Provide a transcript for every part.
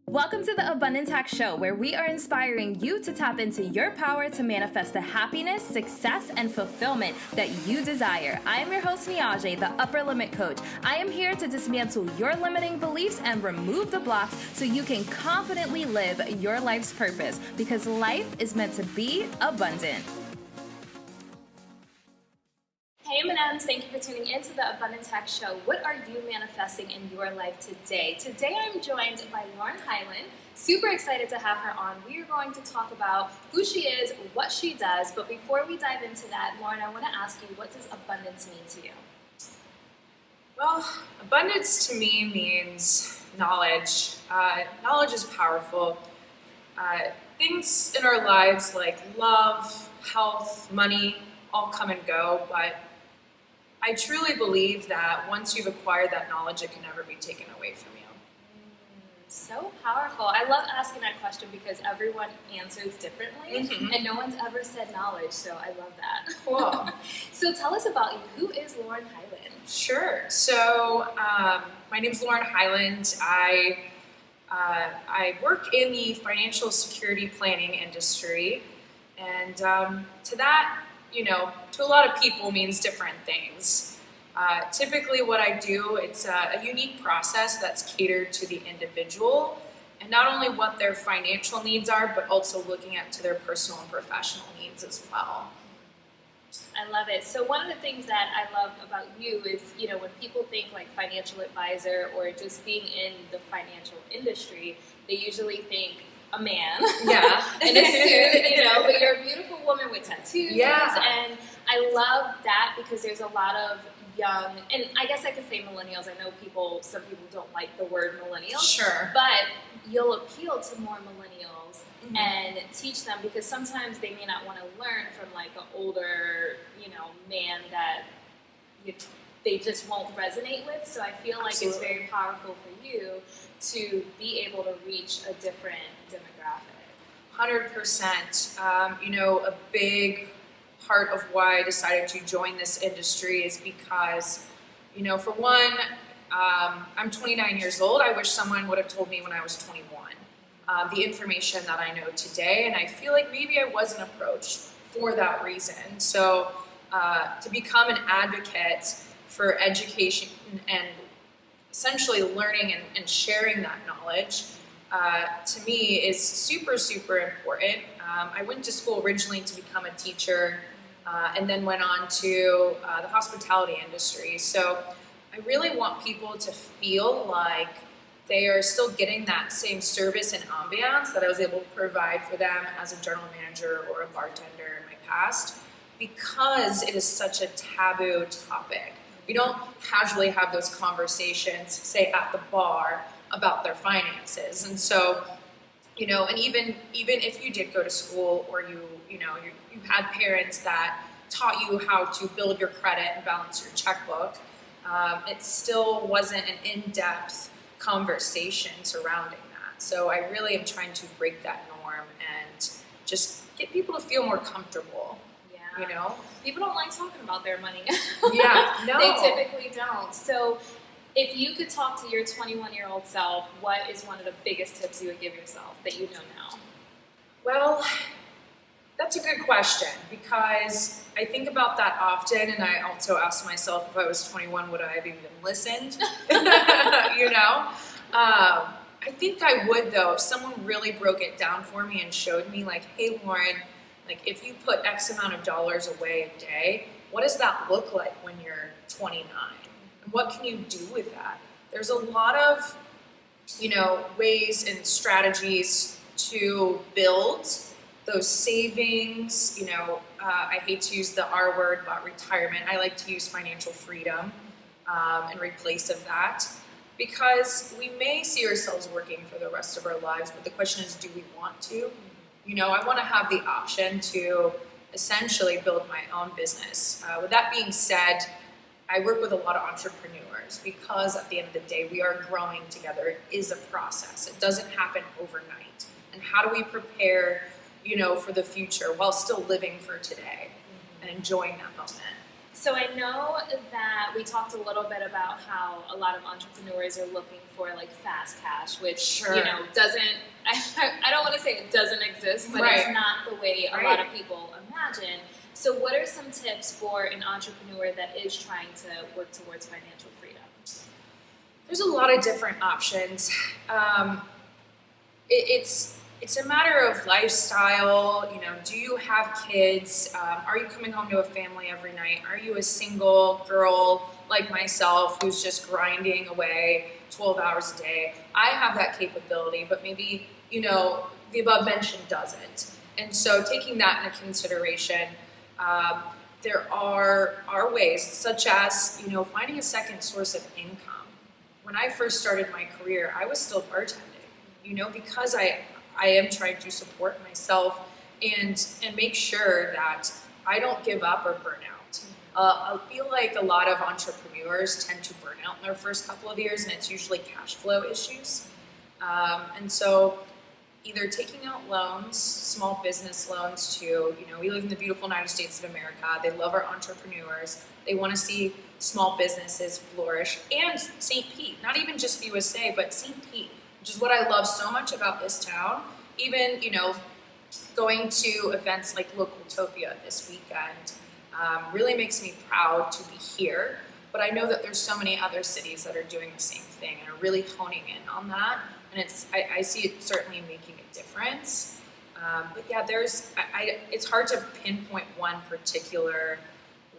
Welcome to the Abundance Hack Show, where we are inspiring you to tap into your power to manifest the happiness, success, and fulfillment that you desire. I am your host, Niajae, the Upper Limit Coach. I am here to dismantle your limiting beliefs and remove the blocks so you can confidently live your life's purpose, because life is meant to be abundant. Hey M&Ms, thank you for tuning into the Abundance Hack Show. What are you manifesting in your life today? Today I'm joined by Lauren Highland. Super excited to have her on. We are going to talk about who she is, what she does, but before we dive into that, Lauren, I want to ask you, what does abundance mean to you? Well, abundance to me means knowledge. Knowledge is powerful. Things in our lives like love, health, money, all come and go, but I truly believe that once you've acquired that knowledge, it can never be taken away from you. So powerful. I love asking that question because everyone answers differently, and no one's ever said knowledge, so I love that. Cool. So tell us about you. Who is Lauren Highland? Sure. So my name's Lauren Highland. I work in the financial security planning industry, and to that, to a lot of people means different things. Typically what I do, it's a unique process that's catered to the individual, and not only what their financial needs are, but also looking at to their personal and professional needs as well. I love it. So one of the things that I love about you is, when people think like financial advisor or just being in the financial industry, they usually think a man in a suit, but you're a beautiful woman with tattoos. Yeah. And I love that because there's a lot of young, and I guess I could say millennials. I know some people don't like the word millennials. Sure. But you'll appeal to more millennials and teach them, because sometimes they may not want to learn from like an older, man that they just won't resonate with. So I feel like it's very powerful for you to be able to reach a different demographic. 100%. A big part of why I decided to join this industry is because, for one, I'm 29 years old. I wish someone would have told me when I was 21 the information that I know today, and I feel like maybe I wasn't approached for that reason. So to become an advocate for education and essentially learning and sharing that knowledge, to me is super, super important. I went to school originally to become a teacher and then went on to the hospitality industry. So I really want people to feel like they are still getting that same service and ambiance that I was able to provide for them as a general manager or a bartender in my past, because it is such a taboo topic. We don't casually have those conversations, say at the bar, about their finances. And so, and even if you did go to school, or you had parents that taught you how to build your credit and balance your checkbook, it still wasn't an in-depth conversation surrounding that. So I really am trying to break that norm and just get people to feel more comfortable. People don't like talking about their money. Yeah, no. They typically don't. So if you could talk to your 21-year-old self, what is one of the biggest tips you would give yourself that you know now? Well, that's a good question, because I think about that often, and I also ask myself, if I was 21, would I have even listened? I think I would, though, if someone really broke it down for me and showed me, like, hey, Lauren, like, if you put X amount of dollars away a day, what does that look like when you're 29? And what can you do with that? There's a lot of, ways and strategies to build those savings. I hate to use the R word, but retirement. I like to use financial freedom in replace of that, because we may see ourselves working for the rest of our lives, but the question is, do we want to? I want to have the option to essentially build my own business. With that being said, I work with a lot of entrepreneurs, because at the end of the day, we are growing together. It is a process. It doesn't happen overnight. And how do we prepare, for the future while still living for today and enjoying that moment? So I know that we talked a little bit about how a lot of entrepreneurs are looking for like fast cash, which doesn't. I don't want to say it doesn't exist, but it's not the way a lot of people imagine. So what are some tips for an entrepreneur that is trying to work towards financial freedom? There's a lot of different options. It's a matter of lifestyle. Do you have kids? Are you coming home to a family every night? Are you a single girl like myself who's just grinding away 12 hours a day? I have that capability, but maybe, the above mentioned doesn't. And so taking that into consideration, there are ways such as, finding a second source of income. When I first started my career, I was still bartending, because I am trying to support myself and make sure that I don't give up or burn out. I feel like a lot of entrepreneurs tend to burn out in their first couple of years, and it's usually cash flow issues. And so either taking out loans, small business loans to, we live in the beautiful United States of America. They love our entrepreneurs. They want to see small businesses flourish. And St. Pete, not even just the USA, but St. Pete, which is what I love so much about this town. Even, going to events like Lowinterest this weekend really makes me proud to be here. But I know that there's so many other cities that are doing the same thing and are really honing in on that. And I see it certainly making a difference. But yeah, it's hard to pinpoint one particular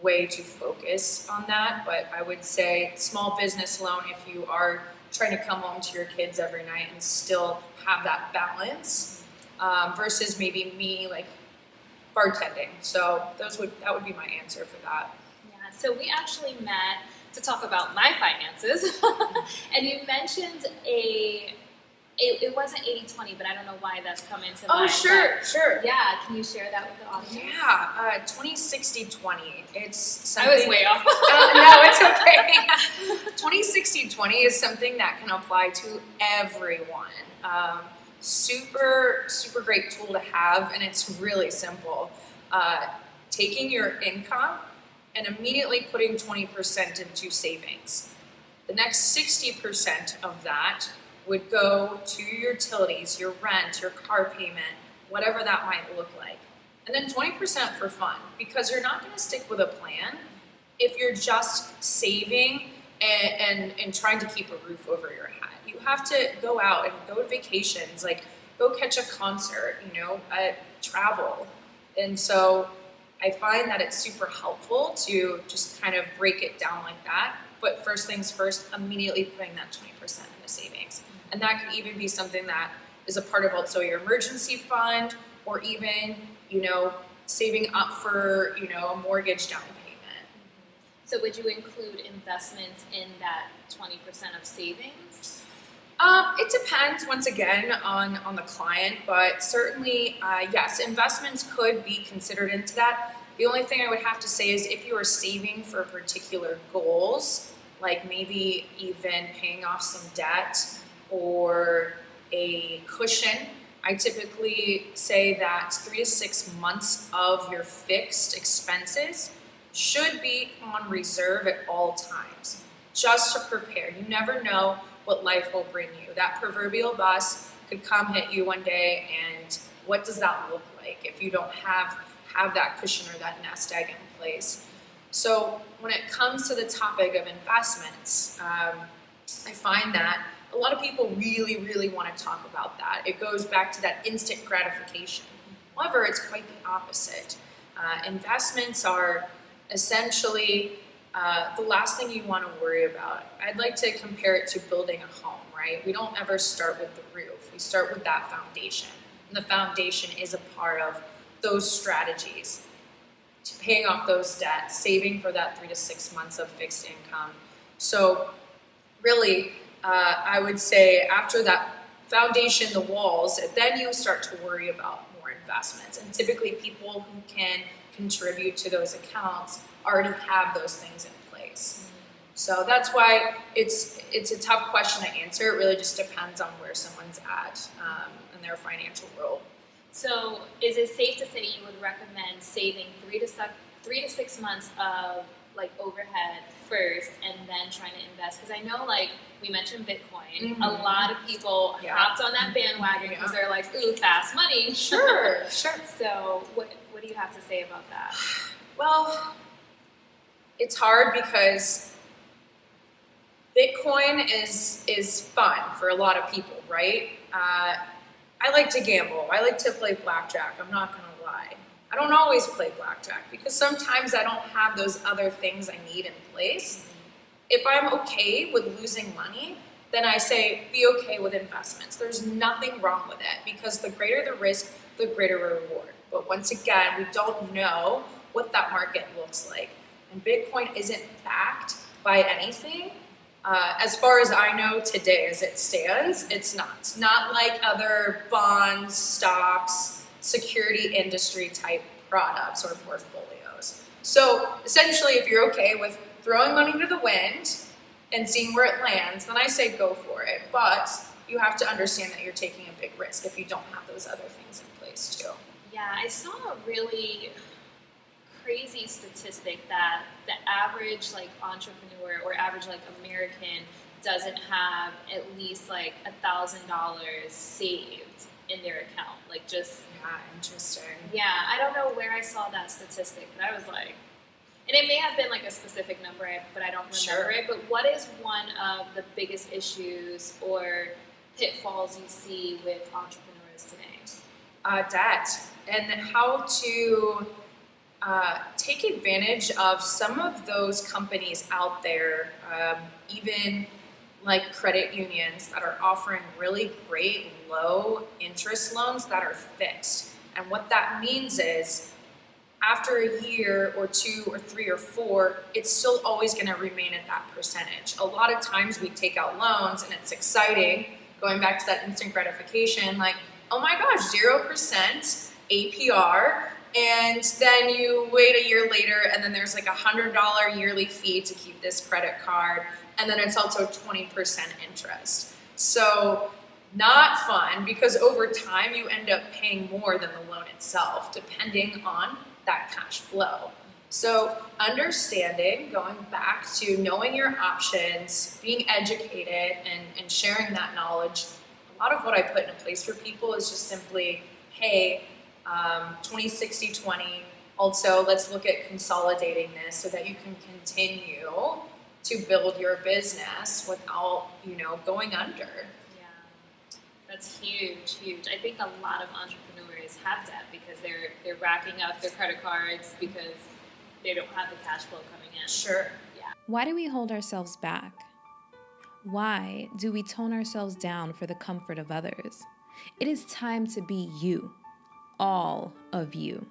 way to focus on that. But I would say small business loan if you are trying to come home to your kids every night and still have that balance versus maybe me like bartending. So that would be my answer for that. Yeah, so we actually met to talk about my finances and you mentioned it wasn't 80-20, but I don't know why that's come into mind. Oh, sure. Yeah, can you share that with the audience? Yeah, 20-60-20. It's something. I was way off. No, it's okay. 20-60-20 is something that can apply to everyone. Super, super great tool to have, and it's really simple. Taking your income and immediately putting 20% into savings. The next 60% of that would go to your utilities, your rent, your car payment, whatever that might look like. And then 20% for fun, because you're not going to stick with a plan if you're just saving and trying to keep a roof over your head. You have to go out and go to vacations, like go catch a concert, travel. And so I find that it's super helpful to just kind of break it down like that. But first things first, immediately putting that 20% into savings. And that could even be something that is a part of also your emergency fund, or even, saving up for, a mortgage down payment. So would you include investments in that 20% of savings? It depends, once again, on the client, but certainly, yes, investments could be considered into that. The only thing I would have to say is if you are saving for particular goals, like maybe even paying off some debt or a cushion, I typically say that 3 to 6 months of your fixed expenses should be on reserve at all times, just to prepare. You never know what life will bring you. That proverbial bus could come hit you one day, and what does that look like if you don't have that cushion or that nest egg in place? So when it comes to the topic of investments, I find that a lot of people really, really want to talk about that. It goes back to that instant gratification. However, it's quite the opposite. Investments are essentially the last thing you want to worry about. I'd like to compare it to building a home, right? We don't ever start with the roof. We start with that foundation. And the foundation is a part of those strategies, to paying off those debts, saving for that 3 to 6 months of fixed income. So really, I would say after that foundation, the walls, then you start to worry about more investments. And typically people who can contribute to those accounts already have those things in place. So that's why it's a tough question to answer. It really just depends on where someone's at in their financial world. So is it safe to say you would recommend saving 3 to 6 months of like overhead first and then trying to invest? Because I know, like we mentioned Bitcoin, a lot of people hopped on that bandwagon because they're like, ooh, fast money. Sure. So what do you have to say about that? Well, it's hard because Bitcoin is fun for a lot of people, right? I like to gamble. I like to play blackjack. I'm not going to lie. I don't always play blackjack because sometimes I don't have those other things I need in place. If I'm okay with losing money, then I say be okay with investments. There's nothing wrong with it because the greater the risk, the greater reward. But once again, we don't know what that market looks like. And Bitcoin isn't backed by anything. As far as I know today, as it stands, it's not. Not like other bonds, stocks, security industry type products or portfolios. So essentially, if you're okay with throwing money to the wind and seeing where it lands, then I say go for it. But you have to understand that you're taking a big risk if you don't have those other things in place too. Yeah, I saw a really crazy statistic that the average like entrepreneur or average like American doesn't have at least like $1,000 saved in their account. Like just interesting. Yeah, I don't know where I saw that statistic, but I was like, and it may have been like a specific number, but I don't remember it. But what is one of the biggest issues or pitfalls you see with entrepreneurs today? Debt and how to take advantage of some of those companies out there, even like credit unions that are offering really great low interest loans that are fixed. And what that means is after a year or 2 or 3 or 4, it's still always going to remain at that percentage. A lot of times we take out loans and it's exciting, going back to that instant gratification, like, oh my gosh, 0% APR. And then you wait a year later and then there's like $100 yearly fee to keep this credit card. And then it's also 20% interest. So not fun because over time you end up paying more than the loan itself, depending on that cash flow. So understanding, going back to knowing your options, being educated and sharing that knowledge. A lot of what I put in place for people is just simply, hey, 20, 60, 20. Also, let's look at consolidating this so that you can continue to build your business without, going under. Yeah, that's huge. I think a lot of entrepreneurs have debt because they're racking up their credit cards because they don't have the cash flow coming in. Sure. Yeah. Why do we hold ourselves back? Why do we tone ourselves down for the comfort of others? It is time to be you. All of you.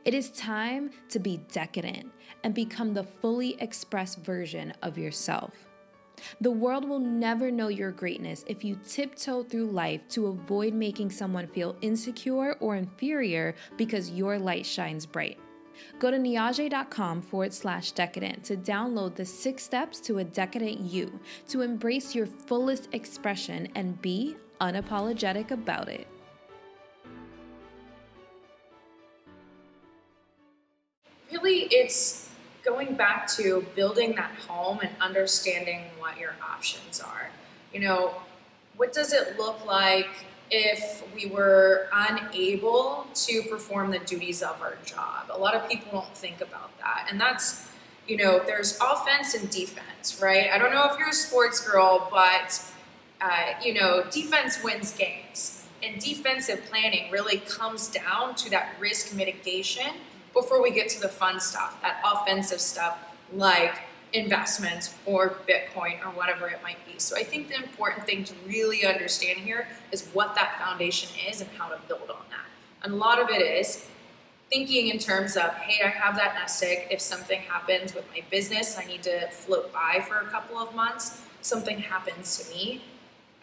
It is time to be decadent and become the fully expressed version of yourself. The world will never know your greatness if you tiptoe through life to avoid making someone feel insecure or inferior because your light shines bright. Go to niajae.com/decadent to download the 6 steps to a decadent you, to embrace your fullest expression and be unapologetic about it. Really, it's going back to building that home and understanding what your options are. What does it look like if we were unable to perform the duties of our job? A lot of people don't think about that. And that's, there's offense and defense, right? I don't know if you're a sports girl, but, defense wins games. And defensive planning really comes down to that risk mitigation before we get to the fun stuff, that offensive stuff like investments or Bitcoin or whatever it might be. So I think the important thing to really understand here is what that foundation is and how to build on that. And a lot of it is thinking in terms of, hey, I have that nest egg. If something happens with my business, I need to float by for a couple of months, something happens to me.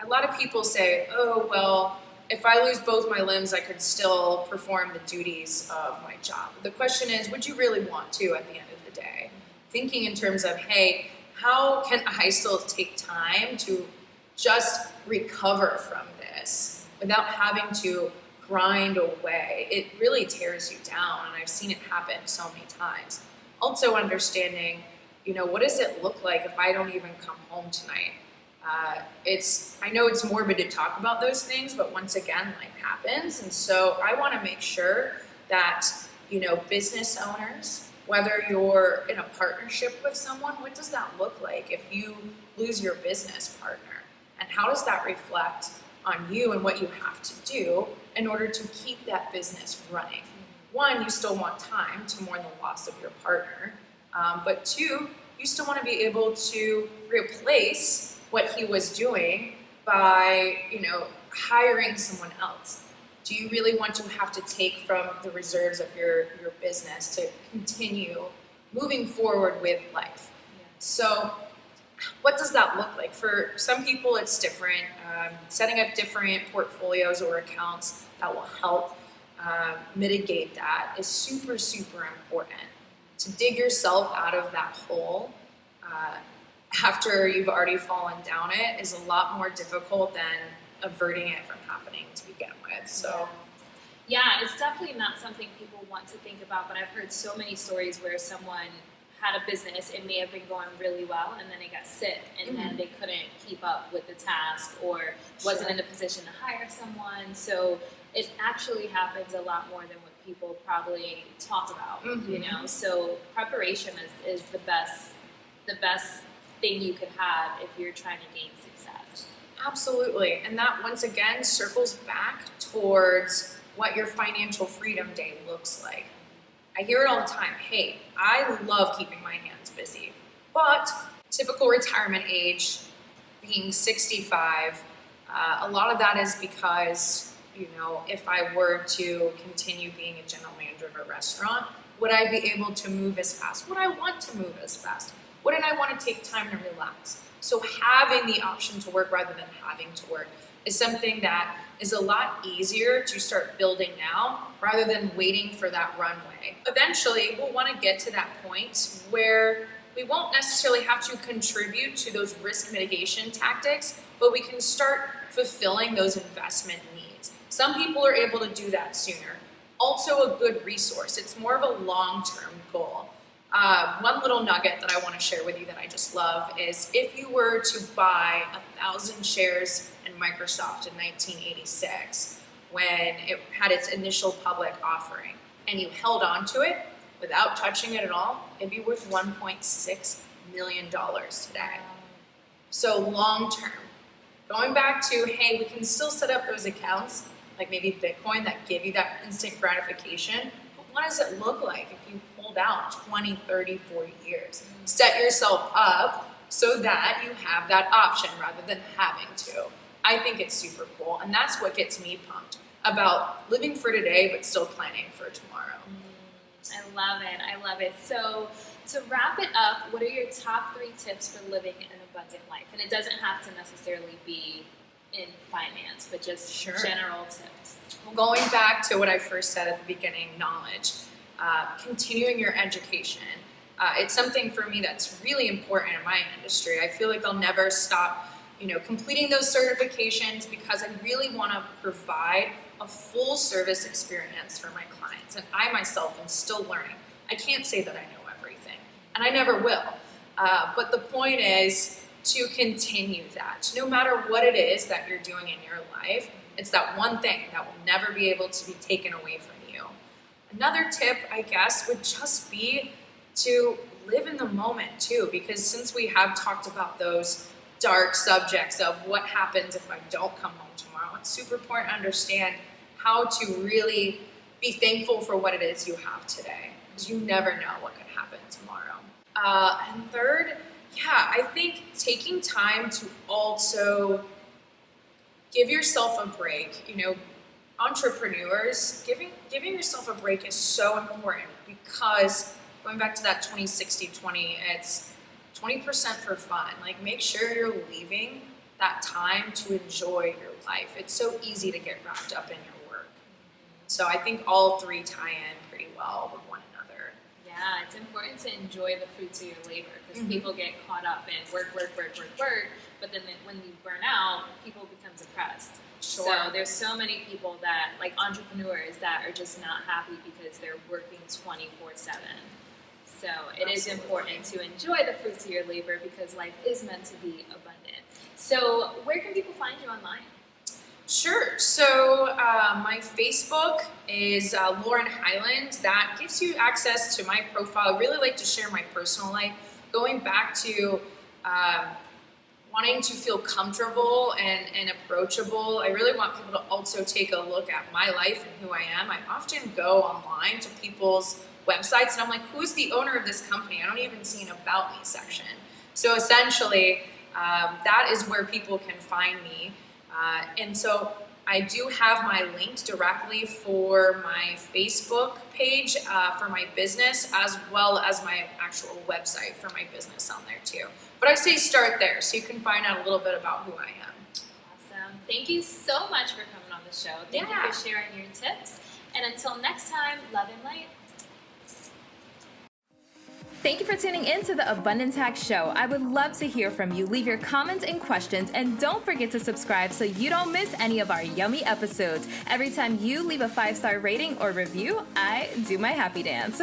A lot of people say, oh, well, if I lose both my limbs, I could still perform the duties of my job. The question is, would you really want to at the end of the day? Thinking in terms of, hey, how can I still take time to just recover from this without having to grind away? It really tears you down, and I've seen it happen so many times. Also understanding, what does it look like if I don't even come home tonight? I know it's morbid to talk about those things, but once again, life happens. And so I want to make sure that, business owners, whether you're in a partnership with someone, what does that look like if you lose your business partner? And how does that reflect on you and what you have to do in order to keep that business running? One, you still want time to mourn the loss of your partner. But two, you still want to be able to replace what he was doing by, hiring someone else. Do you really want to have to take from the reserves of your business to continue moving forward with life? So what does that look like? For some people, it's different. Setting up different portfolios or accounts that will help mitigate that is super, super important. To dig yourself out of that hole after you've already fallen down it is a lot more difficult than averting it from happening to begin with. So, yeah, it's definitely not something people want to think about, but I've heard so many stories where someone had a business, it may have been going really well, and then it got sick, and then they couldn't keep up with the task or wasn't in a position to hire someone. So it actually happens a lot more than what people probably talk about, So preparation is the best thing you could have if you're trying to gain success. Absolutely. And that, once again, circles back towards what your financial freedom day looks like. I hear it all the time. Hey, I love keeping my hands busy, but typical retirement age being 65, a lot of that is because, if I were to continue being a general manager of a restaurant, would I be able to move as fast? Would I want to move as fast? Wouldn't I want to take time to relax? So having the option to work rather than having to work is something that is a lot easier to start building now rather than waiting for that runway. Eventually, we'll want to get to that point where we won't necessarily have to contribute to those risk mitigation tactics, but we can start fulfilling those investment needs. Some people are able to do that sooner. Also a good resource. It's more of a long-term goal. One little nugget that I want to share with you that I just love is if you were to buy 1,000 shares in Microsoft in 1986, when it had its initial public offering, and you held on to it without touching it at all, it'd be worth $1.6 million today. So long term, going back to, hey, we can still set up those accounts, like maybe Bitcoin, that give you that instant gratification. But what does it look like if you hold out 20, 30, 40 years? Set yourself up so that you have that option rather than having to. I think it's super cool. And that's what gets me pumped about living for today, but still planning for tomorrow. I love it. I love it. So to wrap it up, what are your top 3 tips for living an abundant life? And it doesn't have to necessarily be in finance, but just general tips. Well, going back to what I first said at the beginning, knowledge, continuing your education. It's something for me that's really important in my industry. I feel like I'll never stop, completing those certifications because I really want to provide a full service experience for my clients. And I myself am still learning. I can't say that I know everything, and I never will. But the point is to continue that. No matter what it is that you're doing in your life, it's that one thing that will never be able to be taken away from you. Another tip, I guess, would just be to live in the moment too, because since we have talked about those dark subjects of what happens if I don't come home tomorrow, it's super important to understand how to really be thankful for what it is you have today, because you never know what could happen tomorrow. And third, I think taking time to also give yourself a break. Entrepreneurs, giving yourself a break is so important because going back to that 20-60-20, it's 20% for fun. Like, make sure you're leaving that time to enjoy your life. It's so easy to get wrapped up in your work. So I think all 3 tie in pretty well with one another. Yeah, it's important to enjoy the fruits of your labor because people get caught up in work, but then when you burn out, people become depressed. Sure. So there's so many people that, like entrepreneurs, that are just not happy because they're working 24/7. So it is important to enjoy the fruits of your labor because life is meant to be abundant. So where can people find you online? Sure. So my Facebook is Lauren Highland. That gives you access to my profile. I really like to share my personal life, going back to wanting to feel comfortable and approachable. I really want people to also take a look at my life and who I am. I often go online to people's websites and I'm like, who's the owner of this company? I don't even see an About Me section. So essentially, that is where people can find me. And so I do have my link directly for my Facebook page for my business, as well as my actual website for my business on there too. But I say start there so you can find out a little bit about who I am. Awesome. Thank you so much for coming on the show. Thank you for sharing your tips. And until next time, love and light. Thank you for tuning in to the Abundance Hack Show. I would love to hear from you. Leave your comments and questions, and don't forget to subscribe so you don't miss any of our yummy episodes. Every time you leave a 5-star rating or review, I do my happy dance.